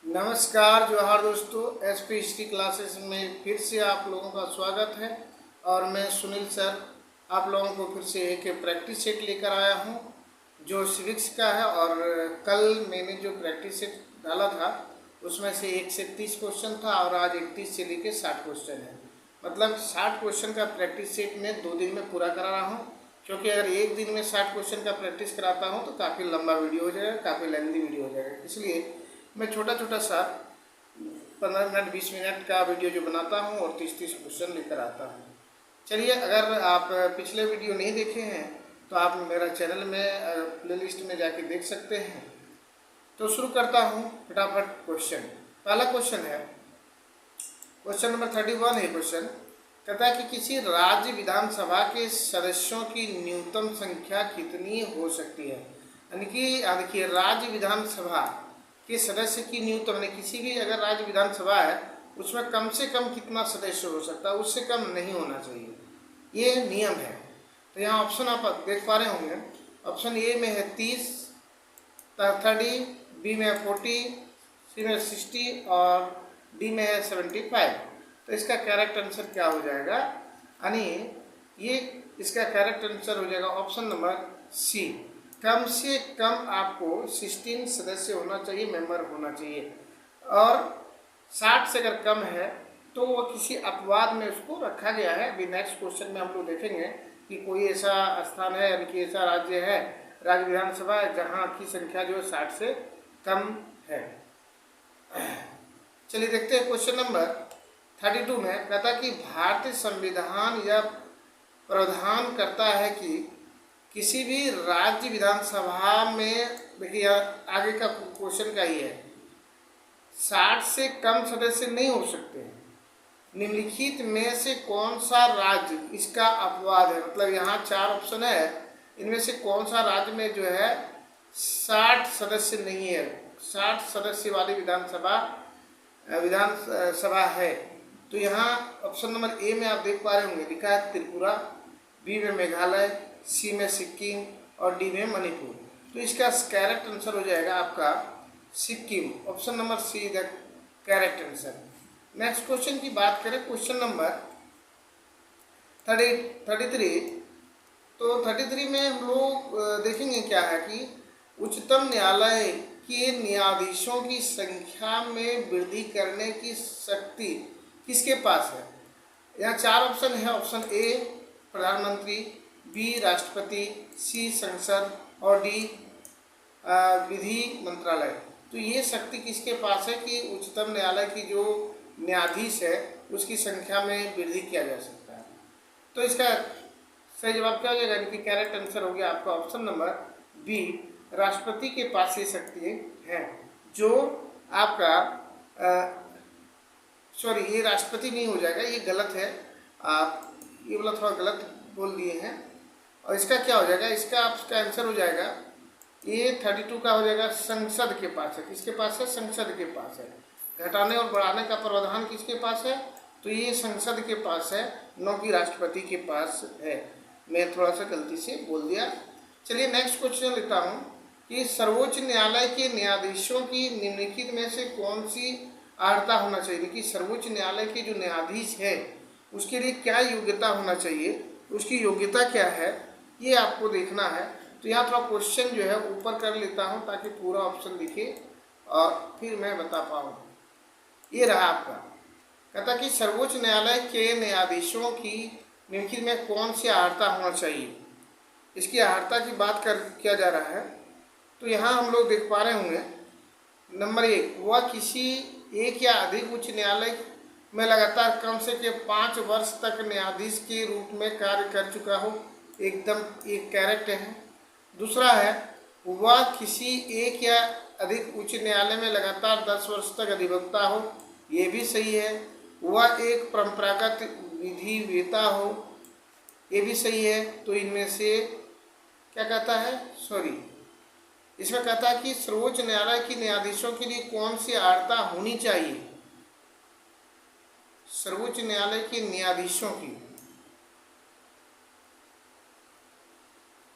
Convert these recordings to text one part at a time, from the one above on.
नमस्कार जोहार दोस्तों, एसपी हिस्ट्री क्लासेस में फिर से आप लोगों का स्वागत है। और मैं सुनील सर आप लोगों को फिर से एक प्रैक्टिस सेट लेकर आया हूं जो सिविक्स का है। और कल मैंने जो प्रैक्टिस सेट डाला था उसमें से 1 से 30 क्वेश्चन था और आज 31 से लेकर 60 क्वेश्चन है। मतलब 60 क्वेश्चन का प्रैक्टिस सेट मैं 2 दिन में पूरा करा रहा हूँ, क्योंकि अगर एक दिन में 60 क्वेश्चन का प्रैक्टिस कराता हूँ तो काफ़ी लंबा वीडियो हो जाएगा, काफ़ी लेंथी वीडियो हो जाएगा। इसलिए मैं छोटा छोटा सा 15 मिनट 20 मिनट का वीडियो जो बनाता हूँ और 30-30 क्वेश्चन लेकर आता हूँ। चलिए, अगर आप पिछले वीडियो नहीं देखे हैं तो आप मेरा चैनल में प्लेलिस्ट में जाके देख सकते हैं। तो शुरू करता हूँ फटाफट। क्वेश्चन पहला क्वेश्चन है, क्वेश्चन नंबर 31 है। क्वेश्चन कहता है कि किसी राज्य विधानसभा के सदस्यों की न्यूनतम संख्या कितनी हो सकती है। यानी कि राज्य विधानसभा के सदस्य की न्यूनतम, यानी किसी भी अगर राज्य विधानसभा है उसमें कम से कम कितना सदस्य हो सकता है, उससे कम नहीं होना चाहिए, ये नियम है। तो यहाँ ऑप्शन आप देख पा रहे होंगे। ऑप्शन ए में है 30, 30, बी में है 40, सी में 60 और डी में है 75। तो इसका करेक्ट आंसर क्या हो जाएगा, यानी ये इसका करेक्ट आंसर हो जाएगा ऑप्शन नंबर सी। कम से कम आपको 16 सदस्य होना चाहिए, मेंबर होना चाहिए। और 60 से अगर कम है तो वो किसी अपवाद में उसको रखा गया है। अभी नेक्स्ट क्वेश्चन में हम लोग देखेंगे कि कोई ऐसा स्थान है, यानी कि ऐसा राज्य है, राज्य विधानसभा है जहाँ की संख्या जो है 60 से कम है। चलिए देखते हैं क्वेश्चन नंबर 32 में। कहता कि भारतीय संविधान यह प्रावधान करता है कि किसी भी राज्य विधानसभा में, देखिए आगे का क्वेश्चन का ही है, 60 से कम सदस्य नहीं हो सकते हैं। निम्नलिखित में से कौन सा राज्य इसका अपवाद है। मतलब यहाँ 4 ऑप्शन है, इनमें से कौन सा राज्य में जो है 60 सदस्य नहीं है, 60 सदस्य वाली विधानसभा है। तो यहाँ ऑप्शन नंबर ए में आप देख पा रहे होंगे, लिखा है त्रिपुरा, बी में मेघालय, सी में सिक्किम और डी में मणिपुर। तो इसका करेक्ट आंसर हो जाएगा आपका Sikkim. Option number see the correct answer. Next question की बात करें, क्वेश्चन नंबर 33। तो 33 में हम लोग देखेंगे क्या है कि उच्चतम न्यायालय के न्यायाधीशों की संख्या में वृद्धि करने की शक्ति किसके पास है। यहाँ 4 ऑप्शन है। ऑप्शन ए प्रधानमंत्री, बी राष्ट्रपति, सी संसद और डी विधि मंत्रालय। तो ये शक्ति किसके पास है कि उच्चतम न्यायालय की जो न्यायाधीश है उसकी संख्या में वृद्धि किया जा सकता है। तो इसका सही जवाब क्या हो जाएगा, इनकी करेक्ट आंसर हो गया आपका ऑप्शन नंबर बी, राष्ट्रपति के पास ये शक्ति है। जो आपका सॉरी, ये राष्ट्रपति नहीं हो जाएगा, ये गलत है, आप ये वाला थोड़ा गलत बोल दिए हैं। और इसका क्या हो जाएगा, इसका आपका आंसर हो जाएगा ये 32 का हो जाएगा संसद के पास है। किसके पास है, संसद के पास है। घटाने और बढ़ाने का प्रावधान किसके पास है, तो ये संसद के पास है, न कि राष्ट्रपति के पास है। मैं थोड़ा सा गलती से बोल दिया। चलिए नेक्स्ट क्वेश्चन लेता हूँ कि सर्वोच्च न्यायालय के न्यायाधीशों की निम्नलिखित में से कौन सी अर्हता होना चाहिए। कि सर्वोच्च न्यायालय के जो न्यायाधीश है उसके लिए क्या योग्यता होना चाहिए, उसकी योग्यता क्या है, ये आपको देखना है। तो यहाँ थोड़ा क्वेश्चन जो है ऊपर कर लेता हूँ ताकि पूरा ऑप्शन दिखे और फिर मैं बता पाऊँ। ये रहा आपका, कहता कि सर्वोच्च न्यायालय के न्यायाधीशों की निम्नलिखित में कौन सी अर्हता होना चाहिए। इसकी अर्हता की बात किया जा रहा है। तो यहाँ हम लोग देख पा रहे होंगे, नंबर 1, वह किसी एक या अधिक उच्च न्यायालय में लगातार कम से कम 5 वर्ष तक न्यायाधीश के रूप में कार्य कर चुका हो, एकदम एक करेक्ट है। दूसरा है, वह किसी एक या अधिक उच्च न्यायालय में लगातार 10 वर्ष तक अधिवक्ता हो, ये भी सही है। वह एक परंपरागत विधिवेता हो, ये भी सही है। तो इनमें से क्या कहता है, सॉरी, इसमें कहता है कि सर्वोच्च न्यायालय के न्यायाधीशों के लिए कौन सी अर्हता होनी चाहिए, सर्वोच्च न्यायालय के न्यायाधीशों की।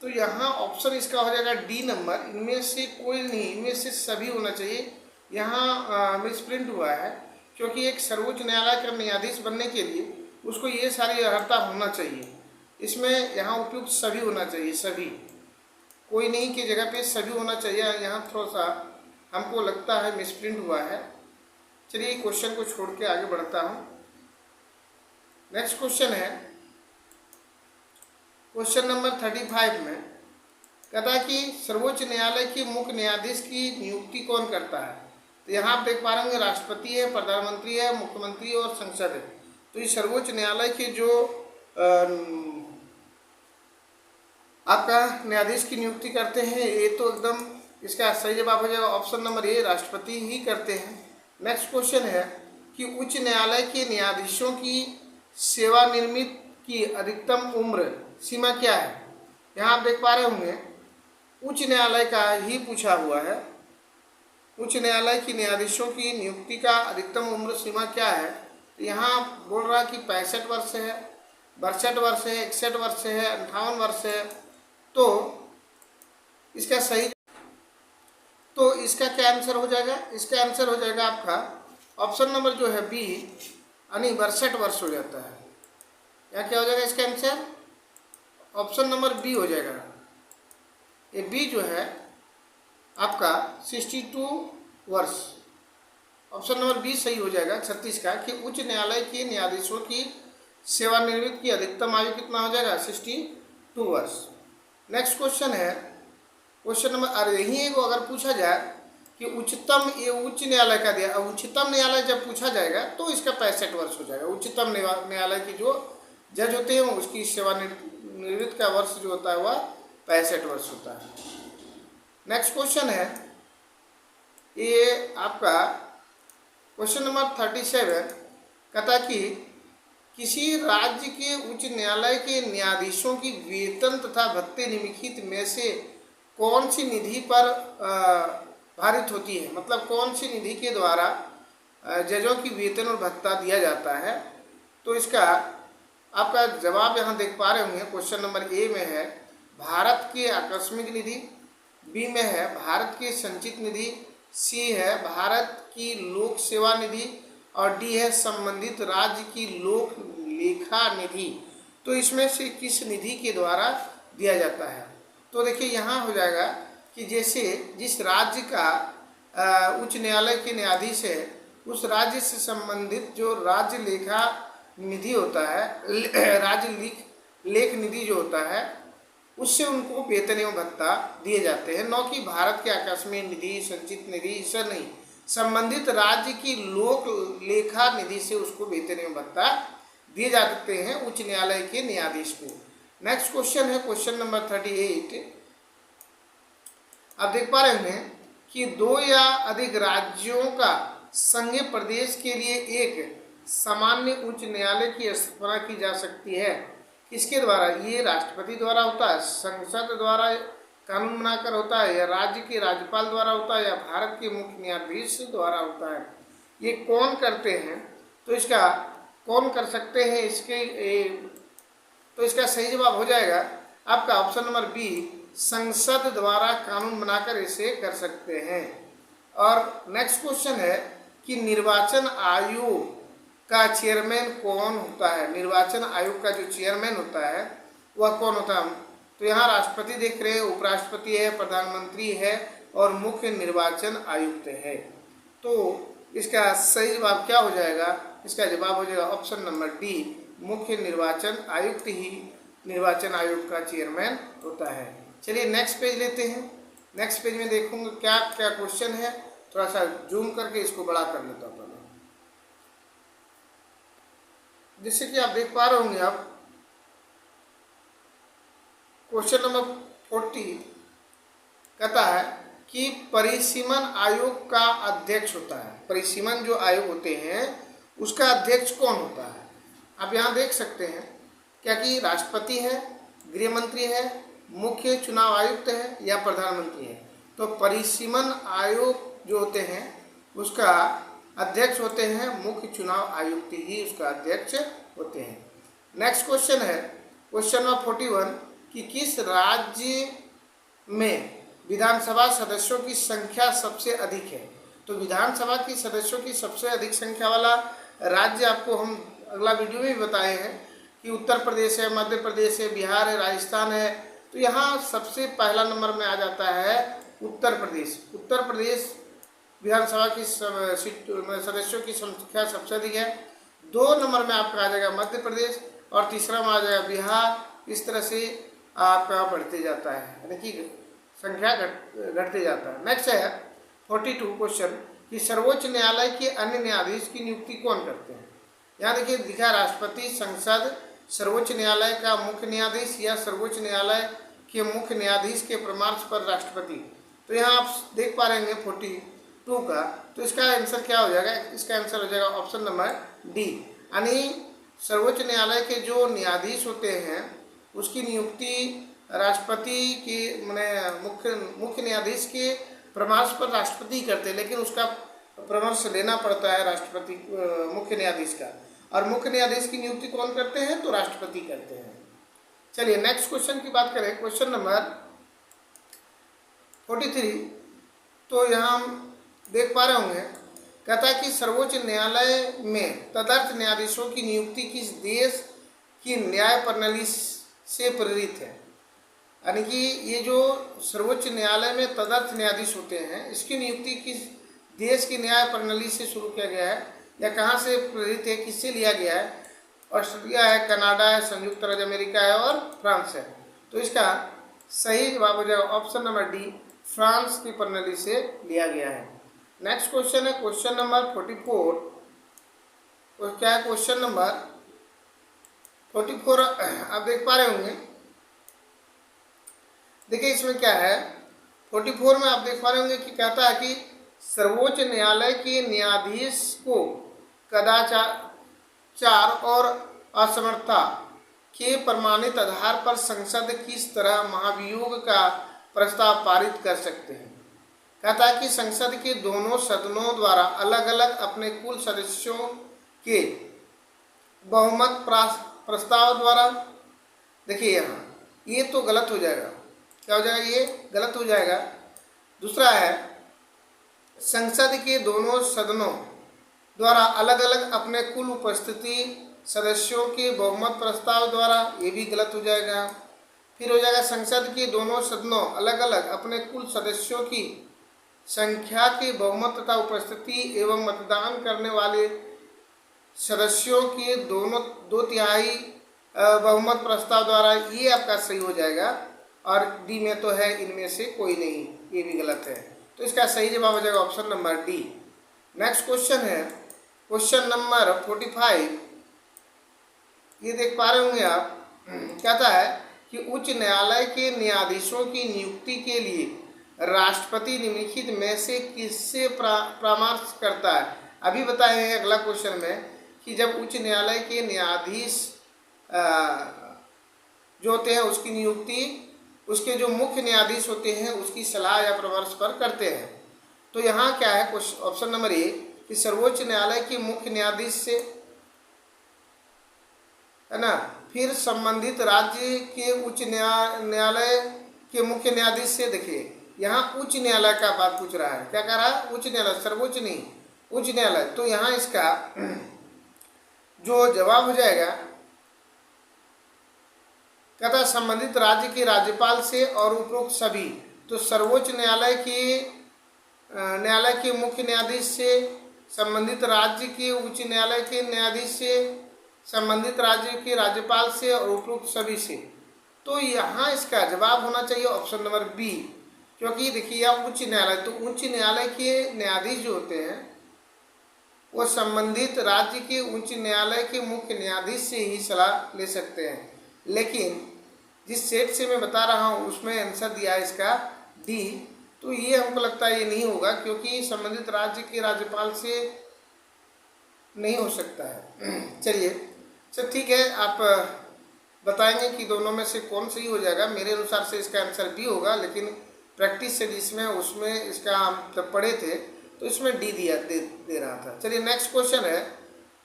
तो यहाँ ऑप्शन इसका हो जाएगा डी नंबर, इनमें से कोई नहीं, इनमें से सभी होना चाहिए। यहाँ मिसप्रिंट हुआ है, क्योंकि एक सर्वोच्च न्यायालय का न्यायाधीश बनने के लिए उसको ये सारी अर्हता होना चाहिए। इसमें यहाँ उपयुक्त सभी होना चाहिए, सभी, कोई नहीं की जगह पे सभी होना चाहिए। यहाँ थोड़ा सा हमको लगता है मिसप्रिंट हुआ है। चलिए क्वेश्चन को छोड़ के आगे बढ़ता हूँ। नेक्स्ट क्वेश्चन है क्वेश्चन नंबर 35 में कहता है कि सर्वोच्च न्यायालय के मुख्य न्यायाधीश की नियुक्ति कौन करता है। तो यहाँ आप देख पा रहे होंगे राष्ट्रपति है, प्रधानमंत्री है, मुख्यमंत्री और संसद है। तो ये सर्वोच्च न्यायालय के जो आपका न्यायाधीश की नियुक्ति करते हैं, ये तो एकदम इसका सही जवाब हो जाएगा ऑप्शन नंबर ए, राष्ट्रपति ही करते हैं। नेक्स्ट क्वेश्चन है कि उच्च न्यायालय के न्यायाधीशों की सेवानिवृत्ति की अधिकतम उम्र सीमा क्या है। यहाँ आप देख पा रहे होंगे उच्च न्यायालय का ही पूछा हुआ है। उच्च न्यायालय की न्यायाधीशों की नियुक्ति का अधिकतम उम्र सीमा क्या है। तो यहाँ बोल रहा कि 65 वर्ष है, 62 वर्ष है, 61 वर्ष है, 58 वर्ष है। तो इसका सही, तो इसका क्या आंसर हो जाएगा। इसका आंसर हो जाएगा आपका ऑप्शन नंबर जो है बी, यानी 62 वर्ष हो जाता है। यहाँ क्या हो जाएगा इसका आंसर, ऑप्शन नंबर बी हो जाएगा। ये बी जो है आपका 62 वर्ष, ऑप्शन नंबर बी सही हो जाएगा 36 का, कि उच्च न्यायालय के न्यायाधीशों की सेवानिवृत्ति की अधिकतम आयु कितना हो जाएगा, 62 वर्ष। नेक्स्ट क्वेश्चन है क्वेश्चन नंबर, अरे यही एक अगर पूछा जाए कि उच्चतम, ये उच्च न्यायालय का दिया, उच्चतम न्यायालय जब पूछा जाएगा तो इसका 65 वर्ष हो जाएगा। उच्चतम न्यायालय की जो जज होते हैं उसकी सेवानिवृत्ति का वर्ष जो होता है वह 65 वर्ष होता है। नेक्स्ट क्वेश्चन है ये आपका क्वेश्चन नंबर 37, कहता कि किसी राज्य के उच्च न्यायालय के न्यायाधीशों की वेतन तथा भत्ते निम्नलिखित में से कौन सी निधि पर भारित होती है। मतलब कौन सी निधि के द्वारा जजों की वेतन और भत्ता दिया जाता है। तो इसका आपका जवाब यहाँ देख पा रहे होंगे क्वेश्चन नंबर ए में है भारत की आकस्मिक निधि, बी में है भारत की संचित निधि, सी है भारत की लोक सेवा निधि और डी है संबंधित राज्य की लोक लेखा निधि। तो इसमें से किस निधि के द्वारा दिया जाता है। तो देखिए यहाँ हो जाएगा कि जैसे जिस राज्य का उच्च न्यायालय के न्यायाधीश है उस राज्य से संबंधित जो राज्य लेखा निधि होता है, राज्य लेख निधि जो होता है, उससे उनको वेतन एवं भत्ता दिए जाते हैं। न कि भारत के आकस्मिक निधि, संचित निधि, इससे नहीं, संबंधित राज्य की लोक लेखा निधि से उसको वेतन एवं भत्ता दिए जाते हैं उच्च न्यायालय के न्यायाधीश को। नेक्स्ट क्वेश्चन है क्वेश्चन नंबर 38। आप देख पा रहे हैं कि 2 या अधिक राज्यों का संघीय प्रदेश के लिए एक सामान्य उच्च न्यायालय की स्थापना की जा सकती है। किसके द्वारा, ये राष्ट्रपति द्वारा होता है, संसद द्वारा कानून बनाकर होता है, या राज्य के राज्यपाल द्वारा होता है, या भारत के मुख्य न्यायाधीश द्वारा होता है। ये कौन करते हैं। तो इसका कौन कर सकते हैं, तो इसका सही जवाब हो जाएगा आपका ऑप्शन नंबर बी, संसद द्वारा कानून बनाकर इसे कर सकते हैं। और नेक्स्ट क्वेश्चन है कि निर्वाचन आयोग का चेयरमैन कौन होता है। निर्वाचन आयोग का जो चेयरमैन होता है वह कौन होता है। तो यहाँ राष्ट्रपति देख रहे हैं, उपराष्ट्रपति है, प्रधानमंत्री है और मुख्य निर्वाचन आयुक्त है। तो इसका सही जवाब क्या हो जाएगा, इसका जवाब हो जाएगा ऑप्शन नंबर डी, मुख्य निर्वाचन आयुक्त ही निर्वाचन आयोग का चेयरमैन होता है। चलिए नेक्स्ट पेज लेते हैं। नेक्स्ट पेज में देखूंगा क्या क्या क्वेश्चन है, थोड़ा सा जूम करके इसको बड़ा कर लेता हूँ पहले, जिससे कि आप देख पा रहे होंगे। आप क्वेश्चन नंबर 40 कहता है कि परिसीमन आयोग का अध्यक्ष होता है। परिसीमन जो आयोग होते हैं उसका अध्यक्ष कौन होता है। आप यहाँ देख सकते हैं क्या कि राष्ट्रपति है, गृह मंत्री है, मुख्य चुनाव आयुक्त है या प्रधानमंत्री है। तो परिसीमन आयोग जो होते हैं उसका अध्यक्ष होते हैं मुख्य चुनाव आयुक्त ही उसका अध्यक्ष होते हैं। नेक्स्ट क्वेश्चन है क्वेश्चन नंबर 41 कि किस राज्य में विधानसभा सदस्यों की संख्या सबसे अधिक है। तो विधानसभा की सदस्यों की सबसे अधिक संख्या वाला राज्य आपको हम अगला वीडियो में भी बताए हैं कि उत्तर प्रदेश है, मध्य प्रदेश है, बिहार है, राजस्थान है। तो यहाँ सबसे पहला नंबर में आ जाता है उत्तर प्रदेश। उत्तर प्रदेश विधानसभा की सदस्यों की संख्या सबसे अधिक है। 2 नंबर में आपका आ जाएगा मध्य प्रदेश और तीसरा में आ जाएगा बिहार। इस तरह से आपका बढ़ते जाता है, यानी कि संख्या घटते जाता है। नेक्स्ट है 42 क्वेश्चन कि सर्वोच्च न्यायालय के अन्य न्यायाधीश की नियुक्ति कौन करते हैं। यहाँ देखिए लिखा राष्ट्रपति, संसद, सर्वोच्च न्यायालय का मुख्य न्यायाधीश या सर्वोच्च न्यायालय के मुख्य न्यायाधीश के परामर्श पर राष्ट्रपति। तो यहाँ आप देख पा रहे हैं 42 का, तो इसका आंसर क्या हो जाएगा, इसका आंसर हो जाएगा ऑप्शन नंबर डी। यानी सर्वोच्च न्यायालय के जो न्यायाधीश होते हैं उसकी नियुक्ति राष्ट्रपति की मुख्य न्यायाधीश के परामर्श पर राष्ट्रपति करते हैं, लेकिन उसका परामर्श लेना पड़ता है राष्ट्रपति मुख्य न्यायाधीश का। और मुख्य न्यायाधीश की नियुक्ति कौन करते हैं, तो राष्ट्रपति करते हैं। चलिए नेक्स्ट क्वेश्चन की बात करें, क्वेश्चन नंबर 43। तो यहाँ हम देख पा रहे होंगे, कहता है कि सर्वोच्च न्यायालय में तदर्थ न्यायाधीशों की नियुक्ति किस देश की न्याय प्रणाली से प्रेरित है। यानी कि ये जो सर्वोच्च न्यायालय में तदर्थ न्यायाधीश होते हैं, इसकी नियुक्ति किस देश की न्याय प्रणाली से शुरू किया गया है या कहाँ से प्रेरित है, किससे लिया गया है। ऑस्ट्रेलिया है, कनाडा है, संयुक्त राज्य अमेरिका है और फ्रांस है। तो इसका सही जवाब हो जाएगा ऑप्शन नंबर डी, फ्रांस की प्रणाली से लिया गया है। नेक्स्ट क्वेश्चन है क्वेश्चन नंबर 44। और क्या है क्वेश्चन नंबर 44, आप देख पा रहे होंगे। देखिए इसमें क्या है, 44 में आप देख पा रहे होंगे कि कहता है कि सर्वोच्च न्यायालय के न्यायाधीश को कदाचार और असमर्थता के प्रमाणित आधार पर संसद किस तरह महाभियोग का प्रस्ताव पारित कर सकते हैं। कहता है कि संसद के दोनों सदनों द्वारा अलग अलग अपने कुल सदस्यों के बहुमत प्रस्ताव द्वारा। देखिए यहाँ ये तो गलत हो जाएगा, क्या हो जाएगा, ये गलत हो जाएगा। दूसरा है संसद के दोनों सदनों द्वारा अलग अलग अपने कुल उपस्थिति सदस्यों के बहुमत प्रस्ताव द्वारा, ये भी गलत हो जाएगा। फिर हो जाएगा संसद के दोनों सदनों अलग अलग अपने कुल सदस्यों की संख्या के बहुमत तथा उपस्थिति एवं मतदान करने वाले सदस्यों के दोनों 2/3 बहुमत प्रस्ताव द्वारा, ये आपका सही हो जाएगा। और डी में तो है इनमें से कोई नहीं, ये भी गलत है। तो इसका सही जवाब हो जाएगा option number D. Next question है क्वेश्चन नंबर 45। ये देख पा रहे होंगे आप, कहता है कि उच्च न्यायालय के न्यायाधीशों की नियुक्ति के लिए राष्ट्रपति निम्नलिखित में से किससे परामर्श करता है। अभी बताए हैं अगला क्वेश्चन में कि जब उच्च न्यायालय के न्यायाधीश जो होते हैं उसकी नियुक्ति उसके जो मुख्य न्यायाधीश होते हैं उसकी सलाह या परामर्श पर करते हैं। तो यहाँ क्या है ऑप्शन नंबर ए कि सर्वोच्च न्यायालय के मुख्य न्यायाधीश से, है ना। फिर संबंधित राज्य के उच्च न्यायालय के मुख्य न्यायाधीश से। देखिए यहाँ उच्च न्यायालय का बात पूछ रहा है, क्या कह रहा है, उच्च न्यायालय, सर्वोच्च नहीं, उच्च न्यायालय। तो यहाँ इसका जो जवाब हो जाएगा, कहता संबंधित राज्य के राज्यपाल से और उपरोक्त सभी। तो सर्वोच्च न्यायालय के मुख्य न्यायाधीश से, संबंधित राज्य के उच्च न्यायालय के न्यायाधीश से, संबंधित राज्य के राज्यपाल से और उपरोक्त सभी से। तो यहाँ इसका जवाब होना चाहिए ऑप्शन नंबर बी, क्योंकि देखिए यह उच्च न्यायालय, तो उच्च न्यायालय के न्यायाधीश जो होते हैं वो संबंधित राज्य के उच्च न्यायालय के मुख्य न्यायाधीश से ही सलाह ले सकते हैं। लेकिन जिस सेट से मैं बता रहा हूँ उसमें आंसर दिया है इसका डी। तो ये हमको लगता है ये नहीं होगा, क्योंकि संबंधित राज्य के राज्यपाल से नहीं हो सकता है। चलिए सर ठीक है, आप बताएंगे कि दोनों में से कौन सही हो जाएगा। मेरे अनुसार से इसका आंसर बी होगा, लेकिन प्रैक्टिस से जिसमें उसमें इसका हम जब पढ़े थे तो इसमें डी दे रहा था। चलिए नेक्स्ट क्वेश्चन है,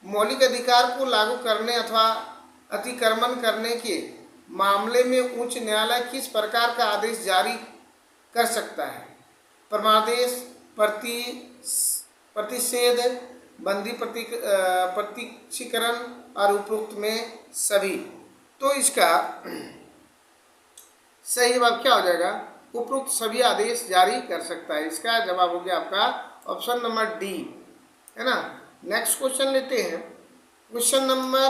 मौलिक अधिकार को लागू करने अथवा अतिक्रमण करने के मामले में उच्च न्यायालय किस प्रकार का आदेश जारी कर सकता है। प्रति प्रतिषेध, बंदी प्रत्यक्षीकरण और उपरोक्त में सभी। तो इसका सही जवाब क्या हो जाएगा? उपरोक्त सभी आदेश जारी कर सकता है। इसका जवाब हो गया आपका ऑप्शन नंबर डी, है ना। नेक्स्ट क्वेश्चन लेते हैं। क्वेश्चन नंबर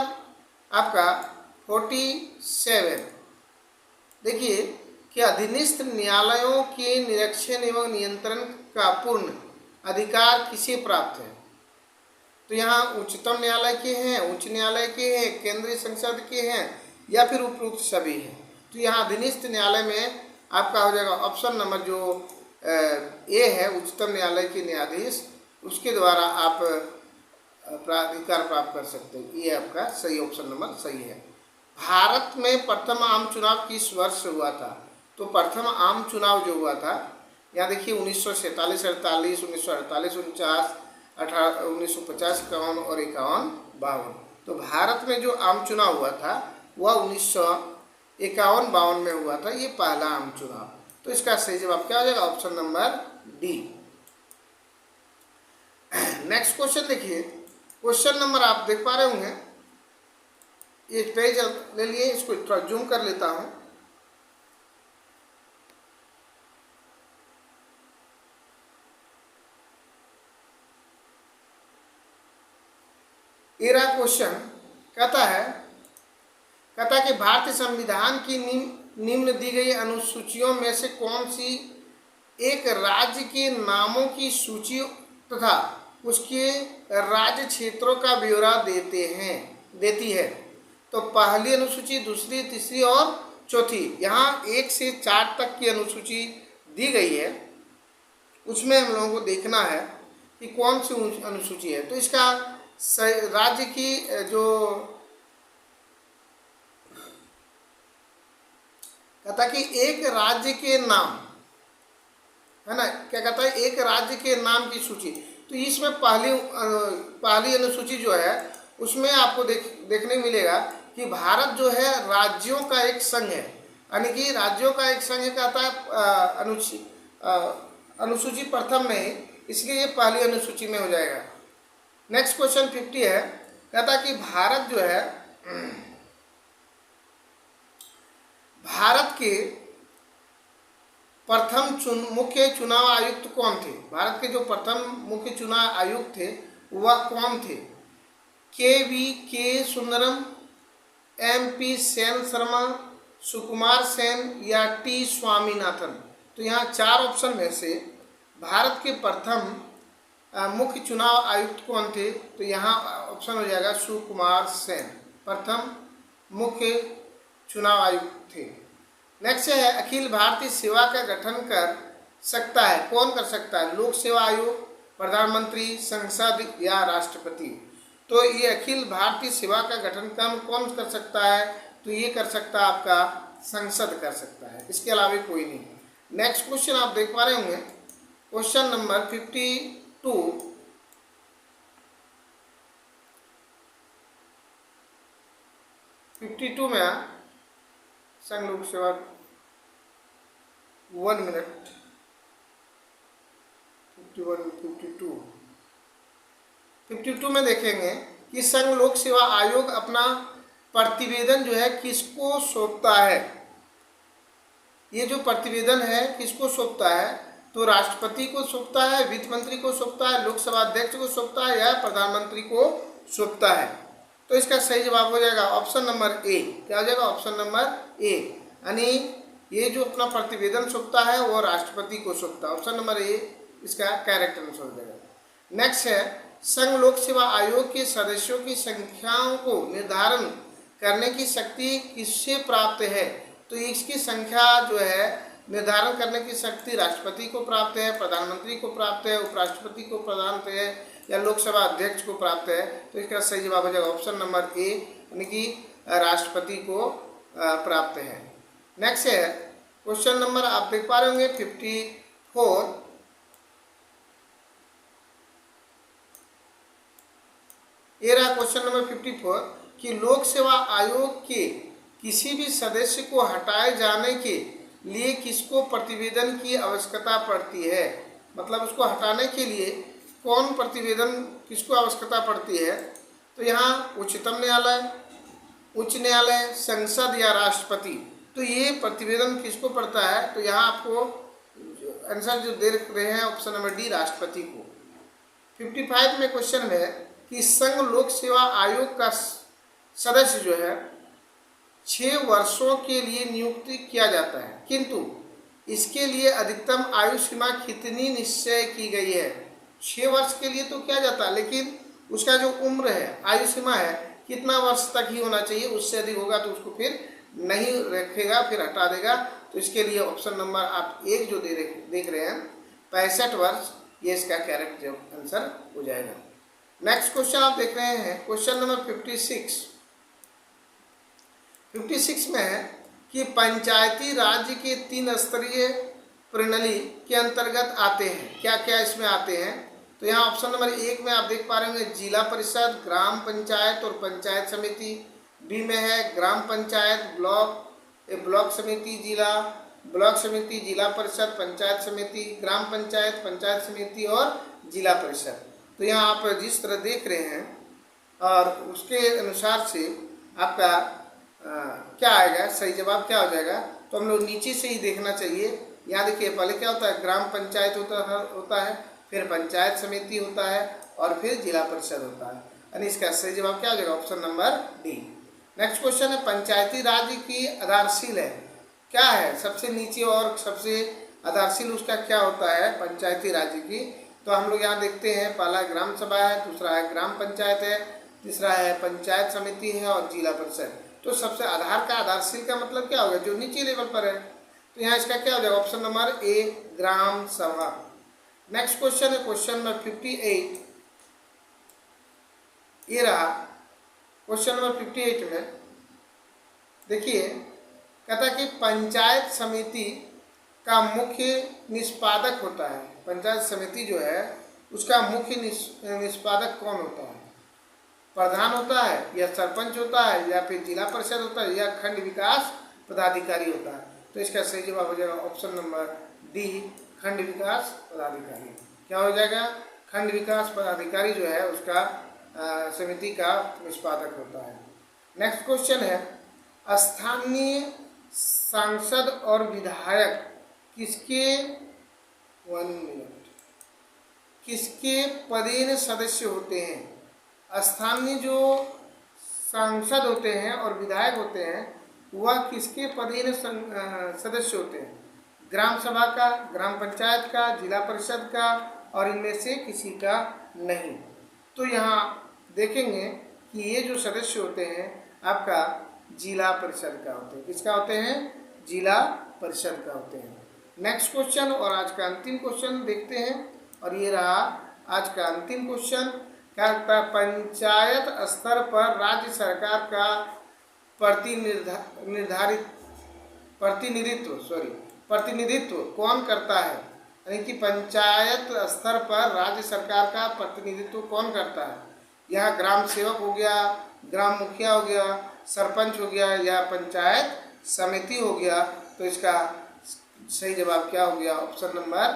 आपका 47। देखिए कि अधीनस्थ न्यायालयों के निरीक्षण एवं नियंत्रण का पूर्ण अधिकार किसे प्राप्त है? तो यहाँ उच्चतम न्यायालय के हैं, उच्च न्यायालय के हैं, केंद्रीय संसद के हैं या फिर उपरोक्त सभी हैं। तो यहाँ अधीनस्थ न्यायालय में आपका हो जाएगा ऑप्शन नंबर जो ए है, उच्चतम न्यायालय के न्यायाधीश, उसके द्वारा आप अधिकार प्राप्त कर सकते हैं। ये आपका सही ऑप्शन नंबर सही है। भारत में प्रथम आम चुनाव किस वर्ष हुआ था? तो प्रथम आम चुनाव जो हुआ था, यहाँ देखिए 1947, 48, 1948, 49, 1950, 51 और 51, 52। तो भारत में जो आम चुनाव हुआ था वह 1951, 52 में हुआ था। ये पहला आम चुनाव। तो इसका सही जवाब क्या हो जाएगा? Option number D. Next question देखिए। क्वेश्चन नंबर आप देख पा रहे होंगे, एक पेज ले लिए, इसको थोड़ा जूम कर लेता हूं। एरा क्वेश्चन कहता है कि भारतीय संविधान की निम्न दी गई अनुसूचियों में से कौन सी एक राज्य के नामों की सूची तथा उसके राज्य क्षेत्रों का ब्यौरा देती है? तो पहली अनुसूची, दूसरी, तीसरी और चौथी। यहाँ 1 से 4 तक की अनुसूची दी गई है, उसमें हम लोगों को देखना है कि कौन सी अनुसूची है। तो इसका राज्य की जो कहता कि एक राज्य के नाम, है ना, क्या कहता है, एक राज्य के नाम की सूची। तो इसमें पहली अनुसूची जो है उसमें आपको देखने मिलेगा कि भारत जो है राज्यों का एक संघ है, यानी कि राज्यों का एक संघ कहता है अनुसूची प्रथम में, इसलिए ये पहली अनुसूची में हो जाएगा। नेक्स्ट क्वेश्चन 50 है, कहता कि भारत जो है, भारत के प्रथम मुख्य चुनाव आयुक्त कौन थे? भारत के जो प्रथम मुख्य चुनाव आयुक्त थे वह कौन थे? के सुंदरम, MP सेन शर्मा, सुकुमार सेन या टी स्वामीनाथन। तो यहाँ 4 ऑप्शन में से भारत के प्रथम मुख्य चुनाव आयुक्त कौन थे? तो यहाँ ऑप्शन हो जाएगा सुकुमार सेन, प्रथम मुख्य चुनाव आयुक्त थे। नेक्स्ट है अखिल भारतीय सेवा का गठन कर सकता है, कौन कर सकता है? लोक सेवा आयोग, प्रधानमंत्री, संसद या राष्ट्रपति। तो ये अखिल भारतीय सेवा का गठन कौन कर सकता है? तो ये कर सकता है आपका संसद कर सकता है, इसके अलावा कोई नहीं। नेक्स्ट क्वेश्चन आप देख पा रहे होंगे, क्वेश्चन नंबर 52। में संघ लोक सेवा 1 मिनट 52 में देखेंगे कि संघ लोक सेवा आयोग अपना प्रतिवेदन जो है किसको सौंपता है? ये जो प्रतिवेदन है किसको सौंपता है? तो राष्ट्रपति को सौंपता है, वित्त मंत्री को सौंपता है, लोकसभा अध्यक्ष को सौंपता है या प्रधानमंत्री को सौंपता है? तो इसका सही जवाब हो जाएगा ऑप्शन नंबर ए। क्या हो जाएगा? ऑप्शन नंबर ए, यानी ये जो अपना प्रतिवेदन सौंपता है वो राष्ट्रपति को सौंपता है। ऑप्शन नंबर ए इसका करेक्ट आंसर हो जाएगा। नेक्स्ट है संघ लोक सेवा आयोग के सदस्यों की संख्याओं को निर्धारण करने की शक्ति किससे प्राप्त है? तो इसकी संख्या जो है निर्धारण करने की शक्ति राष्ट्रपति को प्राप्त है, प्रधानमंत्री को प्राप्त है, उपराष्ट्रपति को प्राप्त है या लोकसभा अध्यक्ष को प्राप्त है। तो इसका सही जवाब हो जाएगा ऑप्शन नंबर ए, यानी कि राष्ट्रपति को प्राप्त है। नेक्स्ट है क्वेश्चन नंबर आप देख पा रहे होंगे 54। ये रहा क्वेश्चन नंबर 54 कि लोक सेवा आयोग के किसी भी सदस्य को हटाए जाने के लिए किसको प्रतिवेदन की आवश्यकता पड़ती है? मतलब उसको हटाने के लिए कौन प्रतिवेदन किसको आवश्यकता पड़ती है, तो यहाँ उच्चतम न्यायालय, उच्च न्यायालय, संसद या राष्ट्रपति। तो ये प्रतिवेदन किसको पड़ता है, तो यहाँ आपको आंसर जो दे रहे हैं ऑप्शन नंबर डी, राष्ट्रपति को। 55 में क्वेश्चन है कि संघ लोक सेवा आयोग का सदस्य जो है 6 वर्षों के लिए नियुक्ति किया जाता है, किंतु इसके लिए अधिकतम आयु सीमा कितनी निश्चय की गई है। 6 वर्ष के लिए तो किया जाता है, लेकिन उसका जो उम्र है, आयु सीमा है, कितना वर्ष तक ही होना चाहिए, उससे अधिक होगा तो उसको फिर नहीं रखेगा, फिर हटा देगा। तो इसके लिए ऑप्शन नंबर आप एक जो देख रहे हैं 65 वर्ष, ये इसका करेक्ट आंसर हो जाएगा। नेक्स्ट क्वेश्चन आप देख रहे हैं क्वेश्चन नंबर 56 में है कि पंचायती राज्य के 3 स्तरीय प्रणाली के अंतर्गत आते हैं, क्या क्या इसमें आते हैं। तो यहाँ ऑप्शन नंबर 1 में आप देख पा रहे हैं जिला परिषद, ग्राम पंचायत और पंचायत समिति। बी में है ग्राम पंचायत, ब्लॉक समिति, ब्लॉक समिति, जिला परिषद, पंचायत समिति, ग्राम पंचायत, पंचायत समिति और जिला परिषद। तो यहाँ आप जिस तरह देख रहे हैं और उसके अनुसार से आपका क्या आएगा, सही जवाब क्या हो जाएगा। तो हम लोग नीचे से ही देखना चाहिए। यहाँ देखिए पहले क्या होता है, ग्राम पंचायत होता है, फिर पंचायत समिति होता है और फिर जिला परिषद होता है। यानी इसका सही जवाब क्या हो जाएगा, option number D. Next question है पंचायती राज्य की आधारशिला है, क्या है सबसे नीचे और सबसे आधारशिला उसका क्या होता है पंचायती राज्य की। तो हम लोग यहाँ देखते हैं पहला ग्राम सभा है, दूसरा है ग्राम पंचायत है, तीसरा है पंचायत समिति है और जिला परिषद। तो सबसे आधारशिला का मतलब क्या होगा, जो नीचे लेवल पर है। तो यहाँ इसका क्या हो जाएगा, ऑप्शन नंबर ए, ग्राम सभा। नेक्स्ट क्वेश्चन है क्वेश्चन नंबर 58, ये रहा क्वेश्चन नंबर 58 में देखिए कहता है कि पंचायत समिति का मुख्य निष्पादक होता है। पंचायत समिति जो है उसका मुख्य निष्पादक कौन होता है, प्रधान होता है या सरपंच होता है या फिर जिला परिषद होता है या खंड विकास पदाधिकारी होता है। तो इसका सही जवाब हो जाएगा ऑप्शन नंबर डी, खंड विकास पदाधिकारी। क्या हो जाएगा, खंड विकास पदाधिकारी जो है उसका समिति का निष्पादक होता है। नेक्स्ट क्वेश्चन है स्थानीय सांसद और विधायक किसके पदेन सदस्य होते हैं। स्थानीय जो सांसद होते हैं और विधायक होते हैं वह किसके पदेन सदस्य होते हैं, ग्राम सभा का, ग्राम पंचायत का, जिला परिषद का और इनमें से किसी का नहीं। तो यहाँ देखेंगे कि ये जो सदस्य होते हैं आपका जिला परिषद का होते हैं, किसका होते हैं, जिला परिषद का होते हैं। नेक्स्ट क्वेश्चन और आज का अंतिम क्वेश्चन देखते हैं और ये रहा आज का अंतिम क्वेश्चन। क्या होता है, पंचायत स्तर पर राज्य सरकार का प्रतिनिधित्व कौन करता है। यानी कि पंचायत स्तर पर राज्य सरकार का प्रतिनिधित्व कौन करता है। यह ग्राम सेवक हो गया, ग्राम मुखिया हो गया, सरपंच हो गया या पंचायत समिति हो गया। तो इसका सही जवाब क्या हो गया, ऑप्शन नंबर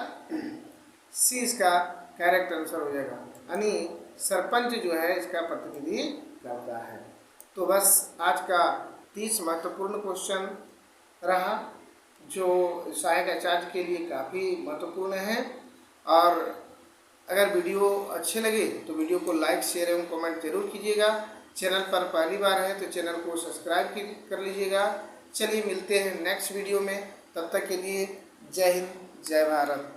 सी इसका करेक्ट आंसर हो जाएगा। यानी सरपंच जो है इसका प्रतिनिधि करता है। तो बस आज का 30 महत्वपूर्ण क्वेश्चन रहा जो सहायक आचार्य के लिए काफ़ी महत्वपूर्ण है। और अगर वीडियो अच्छे लगे तो वीडियो को लाइक, शेयर एवं कमेंट जरूर कीजिएगा। चैनल पर पहली बार है तो चैनल को सब्सक्राइब कर लीजिएगा। चलिए मिलते हैं नेक्स्ट वीडियो में, तब तक के लिए जय हिंद, जय भारत।